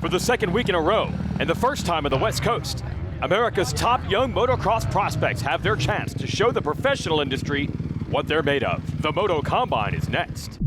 For the second week in a row, and the first time on the West Coast, America's top young motocross prospects have their chance to show the professional industry what they're made of. The Moto Combine is next.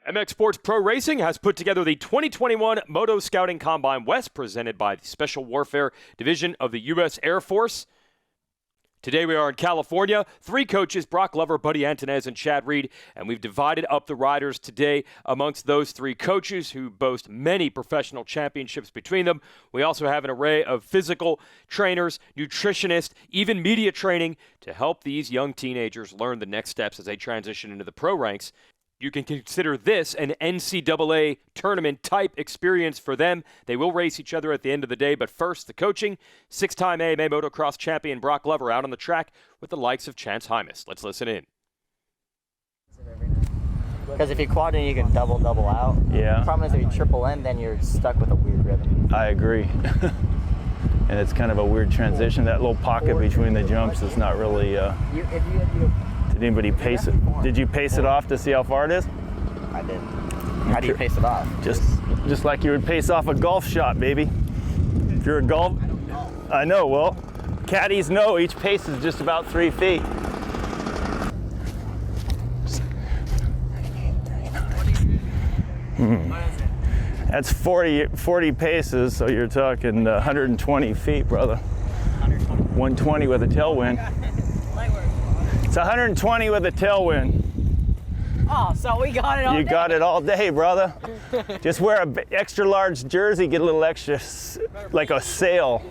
MX Sports Pro Racing has put together the 2021 Moto Scouting Combine West, presented by the Special Warfare Division of the U.S. Air Force. Today we are in California. 3 coaches, Brock Glover, Buddy Antunez, and Chad Reed, and we've divided up the riders today amongst those 3 coaches who boast many professional championships between them. We also have an array of physical trainers, nutritionists, even media training to help these young teenagers learn the next steps as they transition into the pro ranks. You can consider this an NCAA tournament type experience for them. They will race each other at the end of the day, but first, the coaching. 6-time AMA motocross champion Brock Glover out on the track with the likes of Chance Hymas. Let's listen in. Because if you quad in, you can double out. Yeah. The problem is if you triple in, then you're stuck with a weird rhythm. I agree. And it's kind of a weird transition. That little pocket between the jumps is not really... Did anybody pace it? Did you pace it off to see how far it is? I did. How do you pace it off? Just like you would pace off a golf shot, baby. If you're a golf... I know, well, caddies know each pace is just about 3 feet. That's 40 paces, so you're talking 120 feet, brother. 120 with a tailwind. It's 120 with a tailwind. Oh, so we got it all day. You got it all day, brother. Just wear an extra large jersey, get a little extra, like a sail.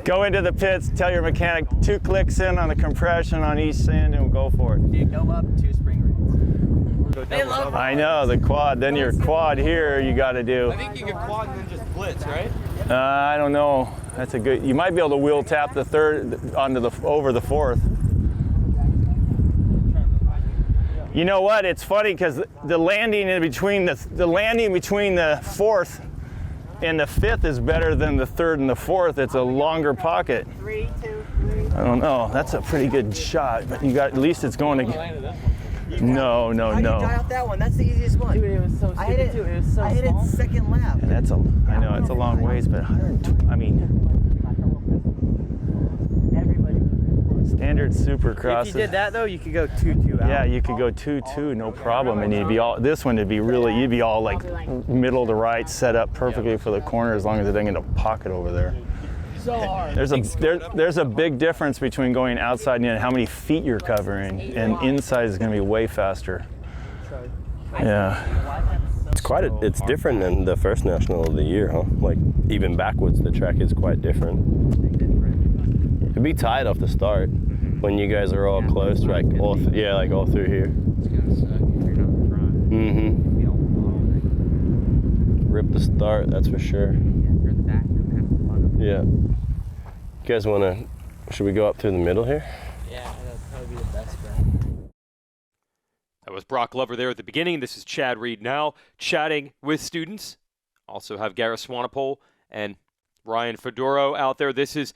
Go into the pits, tell your mechanic 2 clicks in on the compression on each sand and we'll go for it. Dude, go up 2 spring rates. They love I know, the quad. Then your quad here you got to do. I think you can quad and then just blitz, right? I don't know. That's a good. You might be able to wheel tap the third onto the over the fourth. You know what? It's funny because the landing in between the fourth and the fifth is better than the third and the fourth. It's a longer pocket. 3, 2, 3. I don't know. That's a pretty good shot, but you got at least it's going to. No. How do you die off that one? That's the easiest one. Dude, it was so stupid too. It was so I hit small. it second lap. And that's I know it's a long ways, but 120. I mean, standard supercross. If you did that though, you could go 2-2 out. Yeah, you could go 2-2, no problem, and you'd be all. This one would be really. You'd be all like middle to right, set up perfectly for the corner, as long as it didn't get a pocket over there. So hard. There's a big difference between going outside and in, how many feet you're covering, and inside is going to be way faster. Yeah. It's different than the first national of the year, huh? Like even backwards, the track is quite different. It'd be tight off the start when you guys are all close, like all through here. It's gonna suck if you're not in front. Rip the start, that's for sure. Yeah, if you're in the back, you're gonna have to fun. Yeah. You guys wanna? Should we go up through the middle here? Yeah, that'd probably be the best bet. That was Brock Glover there at the beginning. This is Chad Reed now, chatting with students. Also have Gareth Swanepoel and Ryan Fedoro out there. This is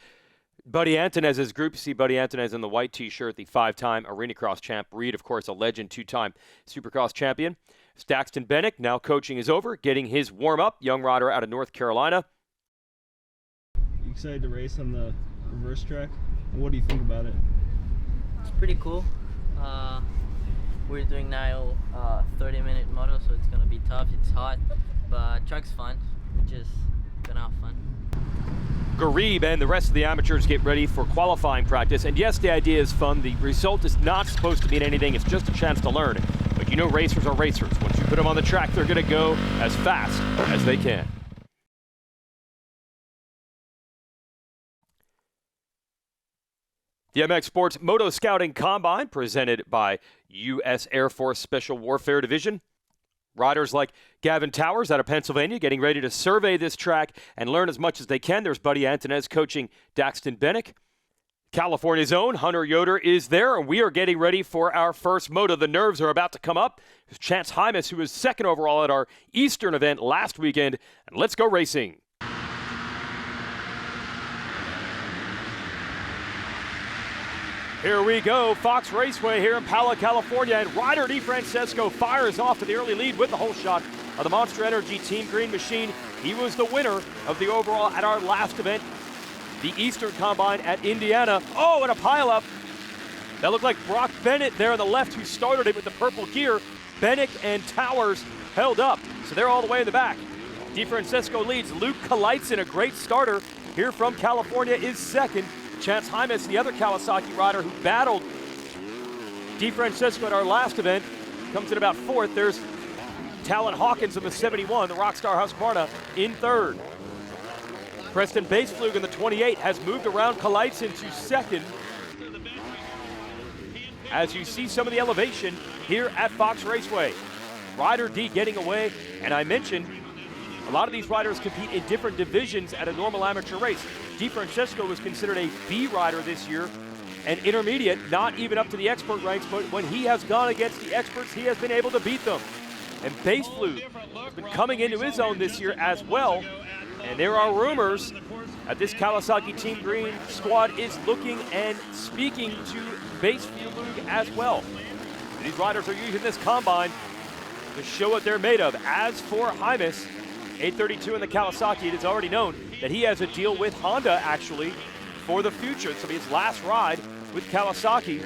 Buddy Antunez's group. You see Buddy Antunez in the white T-shirt, the 5-time Arena Cross champ. Reed, of course, a legend, 2-time Supercross champion. Daxton Bennick, now coaching is over, getting his warm-up. Young rider out of North Carolina. You excited to race on the reverse track? What do you think about it? It's pretty cool. We're doing now 30-minute moto, so it's gonna be tough. It's hot, but track's fun. We're just gonna have fun. Garib and the rest of the amateurs get ready for qualifying practice. And yes, the idea is fun. The result is not supposed to mean anything. It's just a chance to learn. But you know racers are racers. Once you put them on the track, they're going to go as fast as they can. The MX Sports Moto Scouting Combine presented by U.S. Air Force Special Warfare Division. Riders like Gavin Towers out of Pennsylvania getting ready to survey this track and learn as much as they can. There's Buddy Antonez coaching Daxton Bennick. California's own Hunter Yoder is there, and we are getting ready for our first moto. The nerves are about to come up. There's Chance Hymas, who was second overall at our Eastern event last weekend. And let's go racing. Here we go, Fox Raceway here in Palo, California, and Ryder DeFrancesco fires off to the early lead with the whole shot of the Monster Energy Team Green Machine. He was the winner of the overall at our last event, the Eastern Combine at Indiana. Oh, and a pileup. That looked like Brock Bennett there on the left, who started it with the purple gear. Bennick and Towers held up, so they're all the way in the back. DeFrancesco leads. Luke Kalitzin, a great starter here from California, is second. Chance Hymas, the other Kawasaki rider who battled DeFrancesco at our last event, comes in about fourth. There's Talon Hawkins in the 71, the Rockstar Husqvarna, in third. Preston Baseflug in the 28 has moved around Kalitzin to second. As you see some of the elevation here at Fox Raceway. Ryder D getting away, and I mentioned a lot of these riders compete in different divisions at a normal amateur race. DeFrancesco was considered a B rider this year, and intermediate, not even up to the expert ranks, but when he has gone against the experts, he has been able to beat them. And Baseflug has been coming into his own this year as well, and there are rumors that this Kawasaki Team Green squad is looking and speaking to Baseflug as well. And these riders are using this combine to show what they're made of. As for Hymas, 832 in the Kawasaki, it is already known that he has a deal with Honda, actually, for the future. It's going to be his last ride with Kawasaki.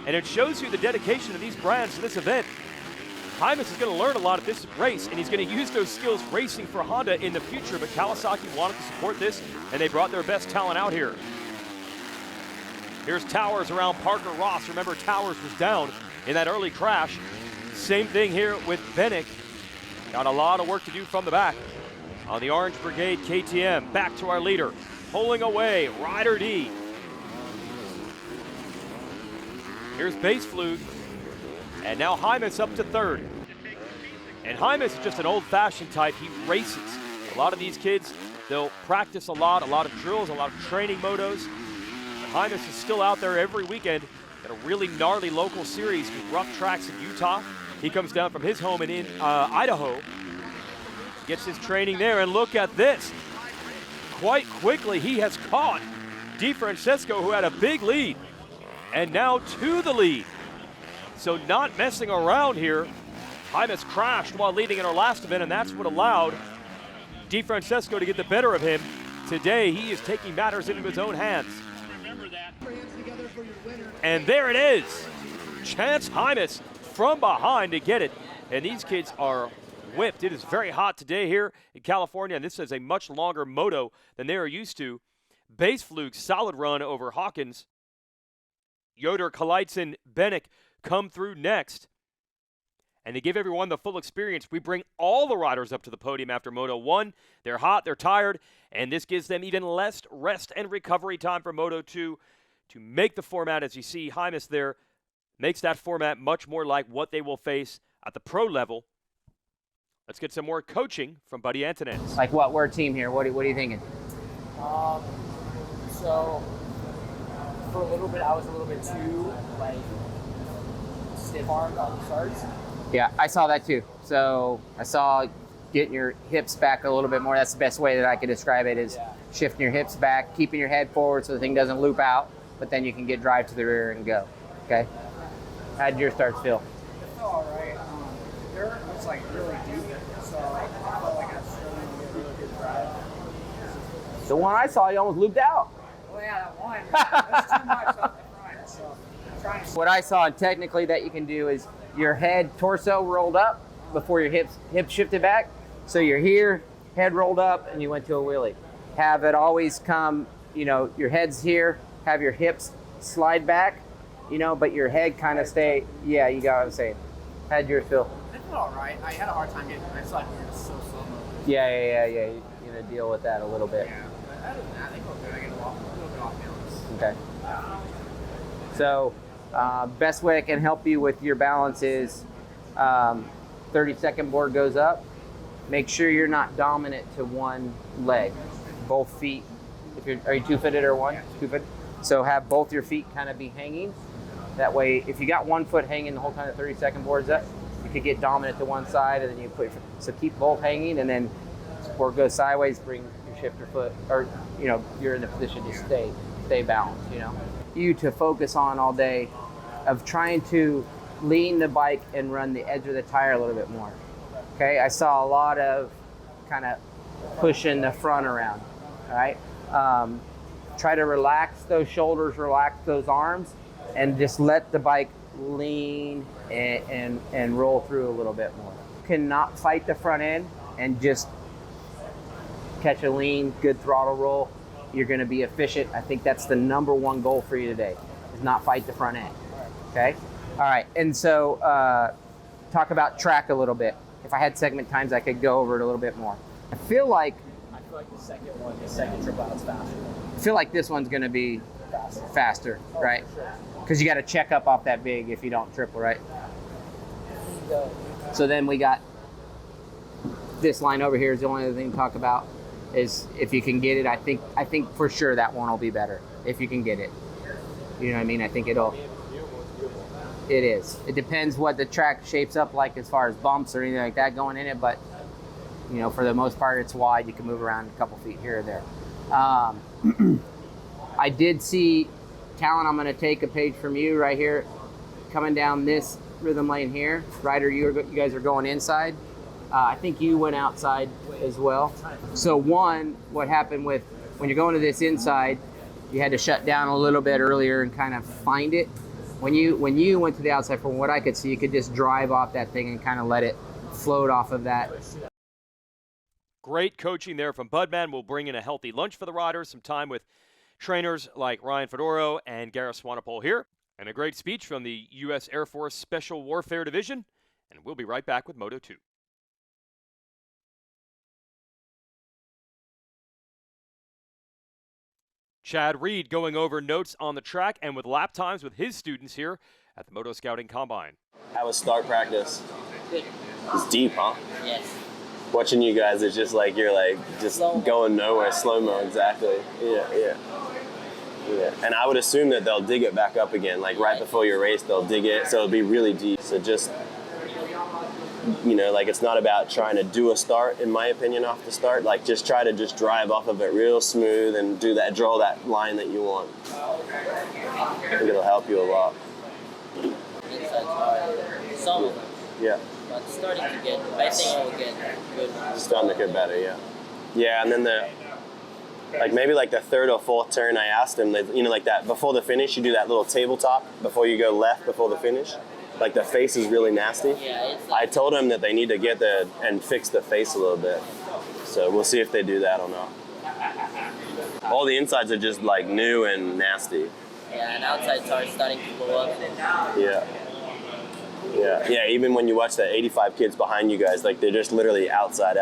And it shows you the dedication of these brands to this event. Hymas is going to learn a lot at this race, and he's going to use those skills racing for Honda in the future. But Kawasaki wanted to support this, and they brought their best talent out here. Here's Towers around Parker Ross. Remember, Towers was down in that early crash. Same thing here with Bennick. Got a lot of work to do from the back. On the Orange Brigade KTM, back to our leader. Pulling away, Ryder D. Here's Baseflug. And now Hymas up to third. And Hymas is just an old-fashioned type. He races. A lot of these kids, they'll practice a lot of drills, a lot of training motos. But Hymas is still out there every weekend at a really gnarly local series with rough tracks in Utah. He comes down from his home in Idaho, gets his training there, and look at this. Quite quickly, he has caught DeFrancesco, who had a big lead, and now to the lead. So not messing around here. Hymas crashed while leading in our last event, and that's what allowed DeFrancesco to get the better of him. Today, he is taking matters into his own hands. And there it is. Chance Hymas from behind to get it. And these kids are whipped. It is very hot today here in California, and this is a much longer moto than they are used to. Baseflug, solid run over Hawkins. Yoder, Kalitzin, Bennick come through next. And to give everyone the full experience, we bring all the riders up to the podium after Moto 1. They're hot, they're tired, and this gives them even less rest and recovery time for Moto 2 to make the format, as you see Hymas there, makes that format much more like what they will face at the pro level. Let's get some more coaching from Buddy Antonez. Like what? We're a team here. What are you thinking? So for a little bit, I was a little bit too stiff-armed on the starts. Yeah, I saw that too. So I saw getting your hips back a little bit more. That's the best way that I could describe it, is shifting your hips back, keeping your head forward so the thing doesn't loop out, but then you can get drive to the rear and go. Okay? How did your starts feel? It felt all right. Dirt was really deep, so I felt like I was struggling to get a really good drive. The one I saw, you almost looped out. Well, yeah, that one. That's too much up the front, so I'm trying to... What I saw technically that you can do is your head, torso rolled up before your hips shifted back. So you're here, head rolled up, and you went to a wheelie. Have it always come, your head's here, have your hips slide back, but your head kind of stay, yeah, you got what I'm saying. How'd yours feel? I felt all right. I had a hard time getting, I just like we were just so slow. Yeah. You gonna deal with that a little bit. Yeah, but other than that, I think we're good. I get a little bit off balance. Okay. So best way I can help you with your balance is 30-second board goes up. Make sure you're not dominant to one leg, both feet. Are you two-footed or one? Two-footed. So have both your feet kind of be hanging. That way, if you got one foot hanging the whole time the 30-second board's up, you could get dominant to one side, and then you put. So keep both hanging, and then board goes sideways. Bring your shifter foot, or you're in the position to stay balanced. You to focus on all day, of trying to lean the bike and run the edge of the tire a little bit more. Okay, I saw a lot of kind of pushing the front around. All right, try to relax those shoulders, relax those arms, and just let the bike lean and roll through a little bit more. Cannot fight the front end and just catch a lean, good throttle roll. You're going to be efficient. I think that's the number one goal for you today, is not fight the front end. Okay? All right. And so talk about track a little bit. If I had segment times, I could go over it a little bit more. I feel like the second triple out's faster. I feel like this one's going to be faster, right? Because you got to check up off that big if you don't triple, right? So then we got this line over here is the only other thing to talk about, is if you can get it. I think for sure that one will be better if you can get it. You know what I mean? I think it is. It depends what the track shapes up like as far as bumps or anything like that going in it, but for the most part it's wide. You can move around a couple feet here or there. I did see Talon. I'm going to take a page from you right here, coming down this rhythm lane here. Ryder, you guys are going inside. I think you went outside as well. So what happened with when you're going to this inside, you had to shut down a little bit earlier and kind of find it. When you went to the outside, from what I could see, you could just drive off that thing and kind of let it float off of that. Great coaching there from Budman. We'll bring in a healthy lunch for the riders, some time with trainers like Ryan Fedoro and Gareth Swanepoel here, and a great speech from the U.S. Air Force Special Warfare Division. And we'll be right back with Moto 2. Chad Reed going over notes on the track and with lap times with his students here at the Moto Scouting Combine. How was start practice? Good. It's deep, huh? Yes. Watching you guys, it's just like you're like just going nowhere, slow-mo, exactly. Yeah. And I would assume that they'll dig it back up again, like right before your race, they'll dig it, so it'll be really deep. So just, like it's not about trying to do a start, in my opinion, off the start. Like just try to just drive off of it real smooth and draw that line that you want. I think it'll help you a lot. Inside's hard. Some of them. Yeah. But starting to get, I think it will get good. Starting to get better, yeah. Yeah, and then maybe the third or fourth turn, I asked him, like that, before the finish, you do that little tabletop before you go left before the finish. Like the face is really nasty. Yeah, I told him that they need to get and fix the face a little bit. So we'll see if they do that or not. All the insides are just like new and nasty. Yeah, and outsides are starting to blow up. Yeah, even when you watch the 85 kids behind you guys, like they're just literally outside.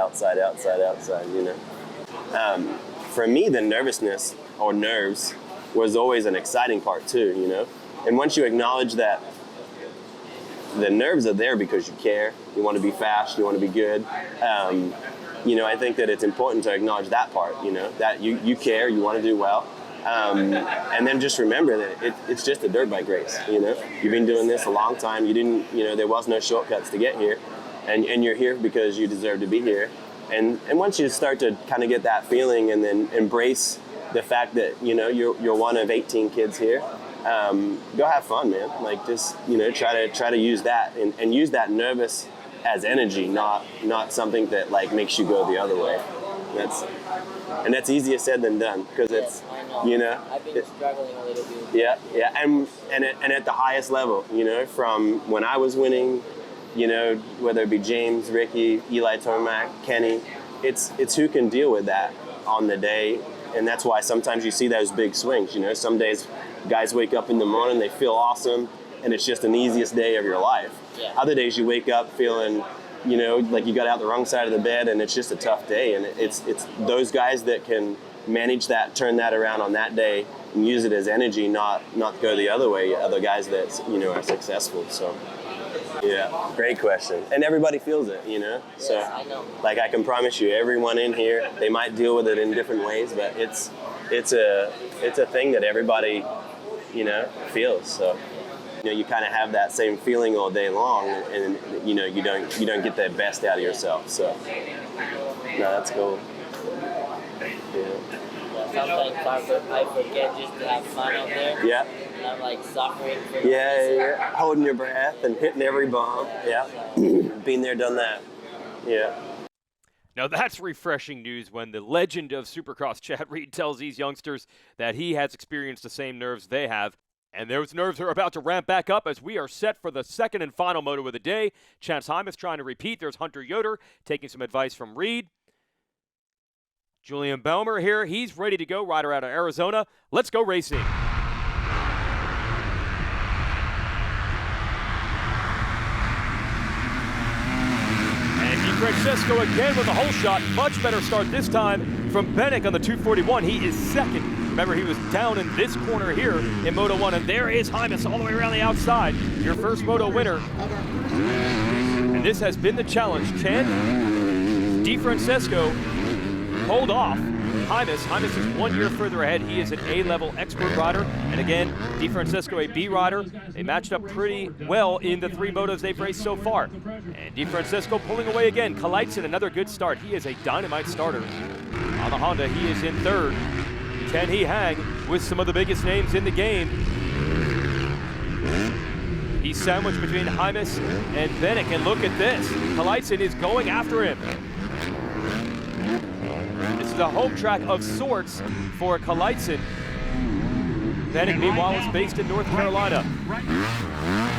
For me, the nervousness or nerves was always an exciting part too, And once you acknowledge that the nerves are there because you care, you want to be fast, you want to be good, I think that it's important to acknowledge that part, that you care, you want to do well. And then just remember that it's just a dirt bike race, You've been doing this a long time. You didn't, there was no shortcuts to get here. And you're here because you deserve to be here. And once you start to kind of get that feeling and then embrace the fact that, you're one of 18 kids here, go have fun, man. Like just, try to use that and use that nervous as energy, not something that like makes you go the other way. That's easier said than done because it's, I've been struggling a little bit. Yeah, and at the highest level, from when I was winning, whether it be James, Ricky, Eli Tomac, Kenny, it's who can deal with that on the day, and that's why sometimes you see those big swings. Some days guys wake up in the morning, they feel awesome, and it's just an easiest day of your life. Yeah. Other days you wake up feeling, like you got out the wrong side of the bed, and it's just a tough day, and it's those guys that can manage that, turn that around on that day, and use it as energy, not go the other way. Other guys that are successful. So, yeah, great question. And everybody feels it, So, like I can promise you, everyone in here, they might deal with it in different ways, but it's a thing that everybody, feels. So, you kind of have that same feeling all day long, and you don't get the best out of yourself. So, no, that's cool. Yeah, sometimes I forget just to have fun out there. Yeah. And I'm like suffering for Yeah, holding your breath and hitting every bomb. Yeah, been there, done that. Yeah. Now that's refreshing news when the legend of Supercross, Chad Reed, tells these youngsters that he has experienced the same nerves they have. And those nerves are about to ramp back up as we are set for the second and final moto of the day. Chance Hymas trying to repeat. There's Hunter Yoder taking some advice from Reed. Julian Belmer here. He's ready to go. Rider out of Arizona. Let's go racing. Francesco again with a hole shot. Much better start this time from Bennett on the 241. He is second. Remember, he was down in this corner here in Moto 1, and there is Hymas all the way around the outside. Your first Moto winner. And this has been the challenge. Can DeFrancesco hold off Hymas? Hymas is 1 year further ahead. He is an A-level expert rider. And again, DeFrancesco a B rider. They matched up pretty well in the 3 motos they've raced so far. And DeFrancesco pulling away again. Kaleitsin, another good start. He is a dynamite starter. On the Honda, he is in third. Can he hang with some of the biggest names in the game? He's sandwiched between Hymas and Bennett. And look at this. Kaleitsin is going after him. This is a home track of sorts for Kaleitsin. Bennett, meanwhile, is based in North Carolina.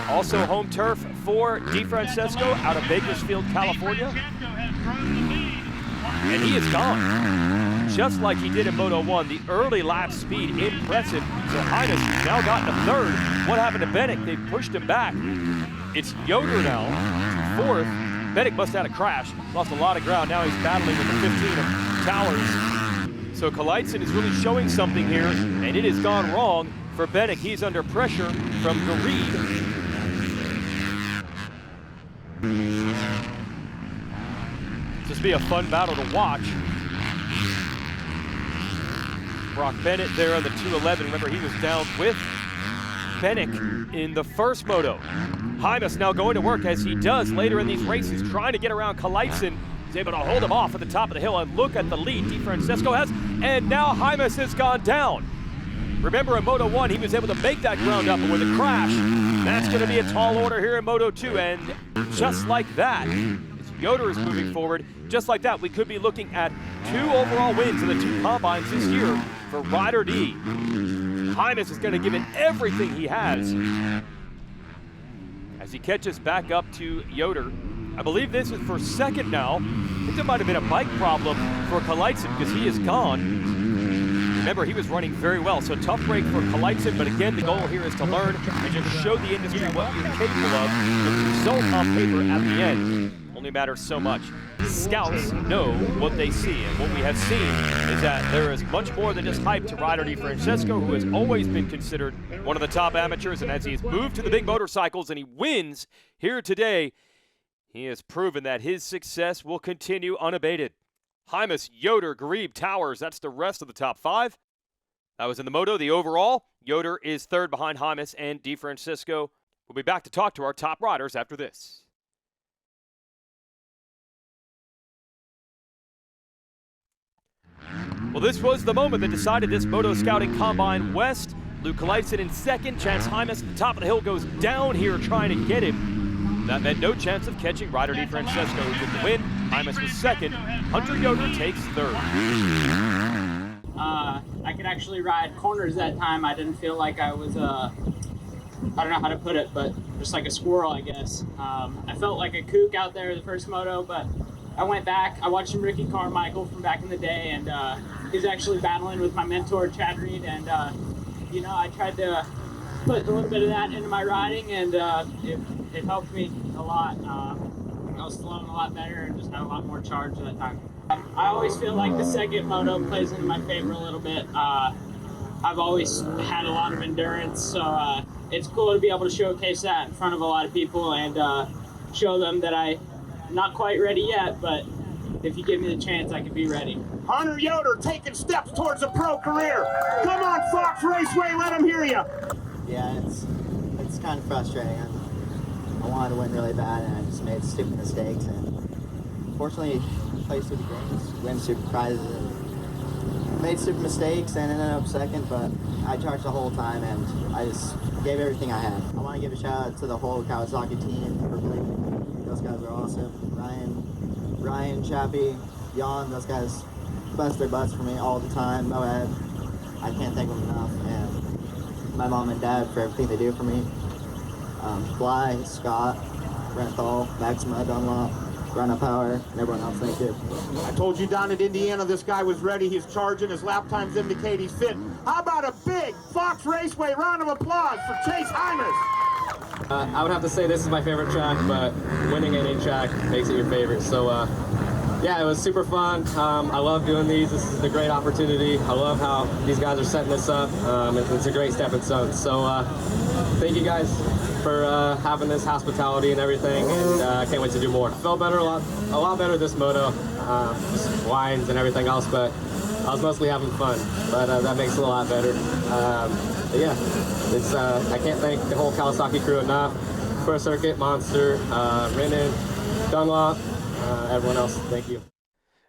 Also home turf for DeFrancesco out of Bakersfield, California. And he is gone. Just like he did in Moto 1, the early lap speed, impressive. So Hymas has now gotten to third. What happened to Bennett? They pushed him back. It's Yoder now, fourth. Bennett must have had a crash, lost a lot of ground. Now he's battling with the 15 of Towers. So Kaleitsin is really showing something here, and it has gone wrong for Bennett. He's under pressure from Gareed. This will be a fun battle to watch. Brock Bennett there on the 211. Remember, he was down with Bennett in the first moto. Hymas now going to work as he does later in these races, trying to get around Kaleitsin. He's able to hold him off at the top of the hill, and look at the lead DeFrancesco has, and now Hymas has gone down. Remember in Moto 1, he was able to make that ground up, but with a crash, that's going to be a tall order here in Moto 2, and just like that, as Yoder is moving forward, just like that, we could be looking at 2 overall wins in the 2 combines this year for Rider D. Hymas is going to give it everything he has as he catches back up to Yoder. I believe this is for second now. I think there might have been a bike problem for Kaleitsin because he is gone. Remember, he was running very well, so tough break for Kaleitsin, but again, the goal here is to learn and just show the industry what you're capable of. The result on paper at the end only matters so much. Scouts know what they see, and what we have seen is that there is much more than just hype to Rider DeFrancesco, who has always been considered one of the top amateurs, and as he has moved to the big motorcycles and he wins here today, he has proven that his success will continue unabated. Hymas, Yoder, Gareed, Towers, that's the rest of the top 5. That was in the moto. The overall, Yoder is third behind Hymas and DeFrancesco. We'll be back to talk to our top riders after this. Well, this was the moment that decided this Moto Scouting Combine West. Luke Kaleitsin in second. Chance Hymas at the top of the hill goes down here trying to get him. That meant no chance of catching Rider DeFrancesco, who took the win. Hymas was second. Hunter Yoder takes third. I could actually ride corners that time. I didn't feel like I was, I don't know how to put it, but just like a squirrel, I guess. I felt like a kook out there the first moto, but I went back. I watched some Ricky Carmichael from back in the day, and he's actually battling with my mentor, Chad Reed, and, you know, I tried to put a little bit of that into my riding, and it helped me a lot. I was flowing a lot better and just had a lot more charge that time. I always feel like the second moto plays into my favor a little bit. I've always had a lot of endurance, so it's cool to be able to showcase that in front of a lot of people and show them that I'm not quite ready yet, but if you give me the chance, I can be ready. Hunter Yoder taking steps towards a pro career. Come on, Fox Raceway, let them hear you. Yeah, it's kind of frustrating. I wanted to win really bad, and I just made stupid mistakes. And unfortunately, played stupid games, win stupid prizes, and made stupid mistakes, and ended up second. But I charged the whole time, and I just gave everything I had. I want to give a shout out to the whole Kawasaki team for believing in me. Those guys are awesome. Ryan, Chappie, Jan, those guys bust their butts for me all the time. Moab, I can't thank them enough. And my mom and dad for everything they do for me. Fly, Scott, Renthal, Maxima, Dunlop, Run Up Power, and everyone else, thank you. I told you down at Indiana this guy was ready. He's charging. His lap times indicate he's fit. How about a big Fox Raceway round of applause for Chase Hymas? I would have to say this is my favorite track, but winning any track makes it your favorite. So yeah, it was super fun. I love doing these. This is a great opportunity. I love how these guys are setting this up. It's a great stepping stone. So thank you guys for having this hospitality and everything, and I can't wait to do more. I felt better, a lot better this moto, just wines and everything else, but I was mostly having fun, but that makes it a lot better. But yeah, it's I can't thank the whole Kawasaki crew enough. Pro Circuit, Monster, Renan, Dunlop, everyone else, thank you.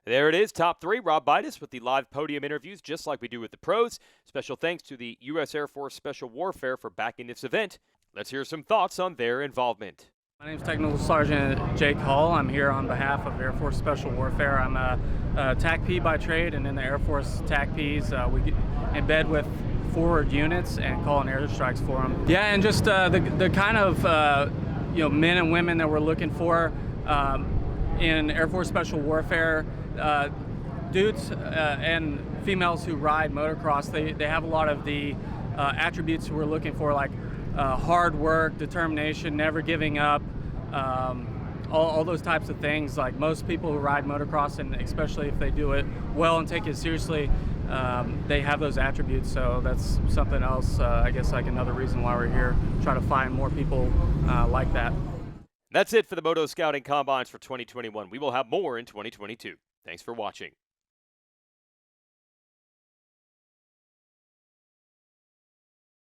There it is, top three. Rob Bidas with the live podium interviews, just like we do with the pros. Special thanks to the U.S. Air Force Special Warfare for backing this event. Let's hear some thoughts on their involvement. My name is Technical Sergeant Jake Hall. I'm here on behalf of Air Force Special Warfare. I'm a TAC P by trade, and in the Air Force TAC Ps, we embed with forward units and call in airstrikes for them. Yeah, and just the kind of men and women that we're looking for in Air Force Special Warfare. Dudes and females who ride motocross, they have a lot of the attributes we're looking for, like hard work, determination, never giving up, all those types of things. Like most people who ride motocross, and especially if they do it well and take it seriously, they have those attributes. So that's something else, I guess, like another reason why we're here, try to find more people like that. That's it for the Moto Scouting Combines for 2021. We will have more in 2022. Thanks for watching.